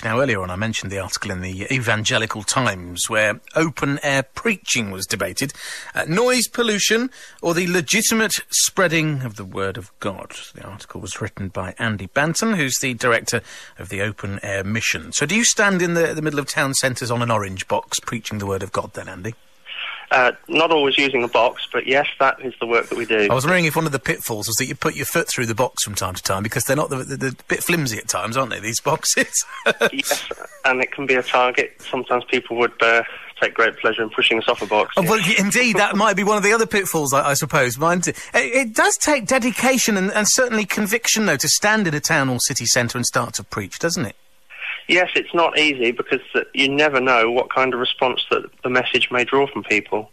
Now, earlier on, I mentioned the article in the Evangelical Times where open-air preaching was debated. Noise pollution or the legitimate spreading of the Word of God. The article was written by Andy Banton, who's the director of the open-air mission. So do you stand in the middle of town centres on an orange box preaching the Word of God then, Andy? Not always using a box, but yes, that is the work that we do. I was wondering if one of the pitfalls was that you put your foot through the box from time to time, because they're not they're a bit flimsy at times, aren't they, these boxes? Yes, and it can be a target. Sometimes people would take great pleasure in pushing us off a box. Oh, well, indeed, that might be one of the other pitfalls, I suppose. It does take dedication and certainly conviction, though, to stand in a town or city centre and start to preach, doesn't it? Yes, it's not easy because you never know what kind of response that the message may draw from people.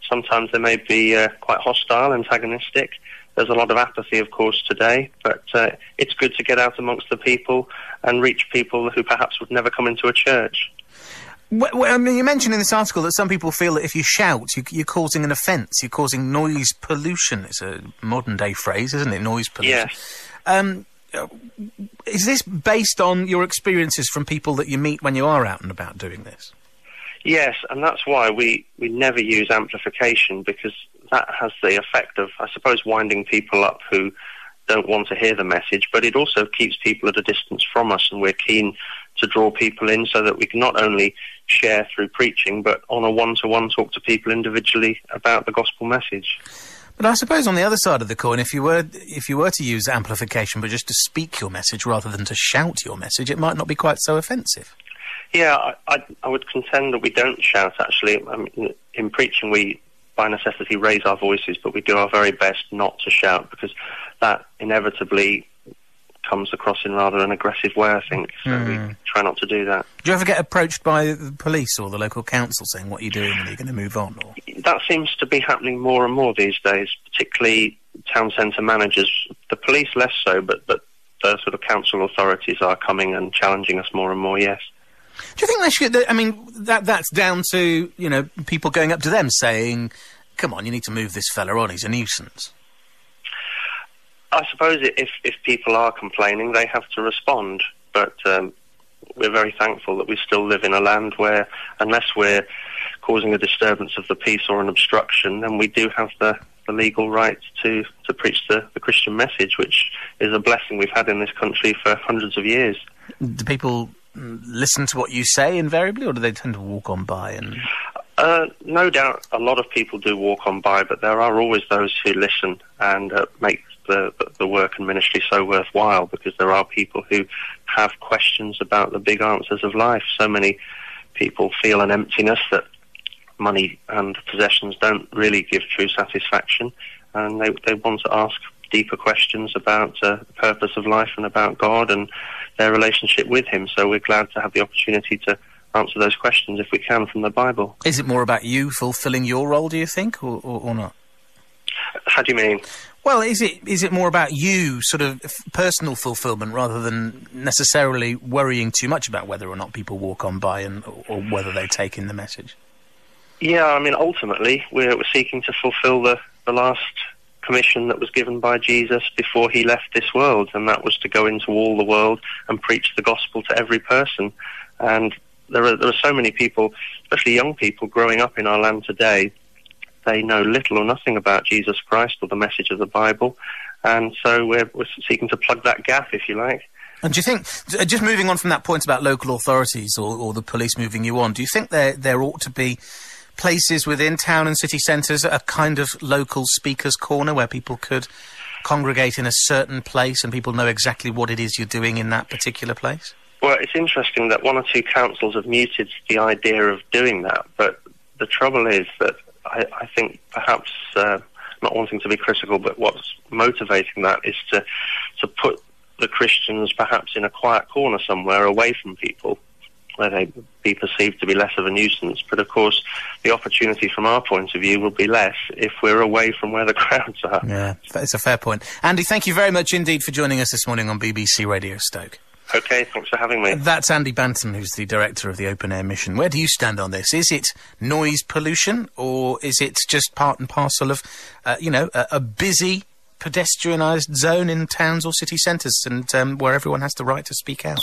Sometimes they may be quite hostile, antagonistic. There's a lot of apathy, of course, today, but it's good to get out amongst the people and reach people who perhaps would never come into a church. Well, I mean, you mentioned in this article that some people feel that if you shout, you're causing an offence, you're causing noise pollution. It's a modern-day phrase, isn't it? Noise pollution. Yes. Is this based on your experiences from people that you meet when you are out and about doing this? Yes, and that's why we never use amplification, because that has the effect of, I suppose, winding people up who don't want to hear the message, but it also keeps people at a distance from us, and we're keen to draw people in so that we can not only share through preaching, but on a one-to-one talk to people individually about the gospel message. But I suppose on the other side of the coin, if you were to use amplification, but just to speak your message rather than to shout your message, it might not be quite so offensive. Yeah, I would contend that we don't shout, actually. I mean, in preaching, we, by necessity, raise our voices, but we do our very best not to shout, because that inevitably comes across in rather an aggressive way, I think. So we try not to do that. Do you ever get approached by the police or the local council saying, what are you doing, and are you going to move on? Or? That seems to be happening more and more these days, particularly town centre managers. The police less so, but the sort of council authorities are coming and challenging us more and more, yes. Do you think they should, I mean, that's down to, you know, people going up to them saying, come on, you need to move this fella on, he's a nuisance? I suppose if people are complaining, they have to respond, but we're very thankful that we still live in a land where, unless we're causing a disturbance of the peace or an obstruction, then we do have the legal right to preach the Christian message, which is a blessing we've had in this country for hundreds of years. Do people listen to what you say invariably, or do they tend to walk on by? And no doubt a lot of people do walk on by, but there are always those who listen and make the work and ministry so worthwhile, because there are people who have questions about the big answers of life. So many people feel an emptiness that money and possessions don't really give true satisfaction, and they want to ask deeper questions about the purpose of life and about God and their relationship with Him. So we're glad to have the opportunity to answer those questions if we can from the Bible. Is it more about you fulfilling your role, do you think, or not? How do you mean? Well, is it more about you, sort of personal fulfilment, rather than necessarily worrying too much about whether or not people walk on by or whether they take in the message? Yeah, I mean, ultimately, we're seeking to fulfill the last commission that was given by Jesus before he left this world, and that was to go into all the world and preach the gospel to every person. And there are so many people, especially young people, growing up in our land today. They know little or nothing about Jesus Christ or the message of the Bible, and so we're seeking to plug that gap, if you like. And do you think, just moving on from that point about local authorities or the police moving you on, do you think there ought to be places within town and city centres, a kind of local speaker's corner where people could congregate in a certain place and people know exactly what it is you're doing in that particular place? Well, it's interesting that one or two councils have muted the idea of doing that, but the trouble is that I think perhaps, not wanting to be critical, but what's motivating that is to put the Christians perhaps in a quiet corner somewhere away from people, where they be perceived to be less of a nuisance. But of course, the opportunity from our point of view will be less if we're away from where the crowds are. Yeah, it's a fair point. Andy, thank you very much indeed for joining us this morning on BBC Radio Stoke. OK, thanks for having me. That's Andy Banton, who's the director of the Open Air Mission. Where do you stand on this? Is it noise pollution, or is it just part and parcel of, a busy, pedestrianised zone in towns or city centres, and where everyone has the right to speak out?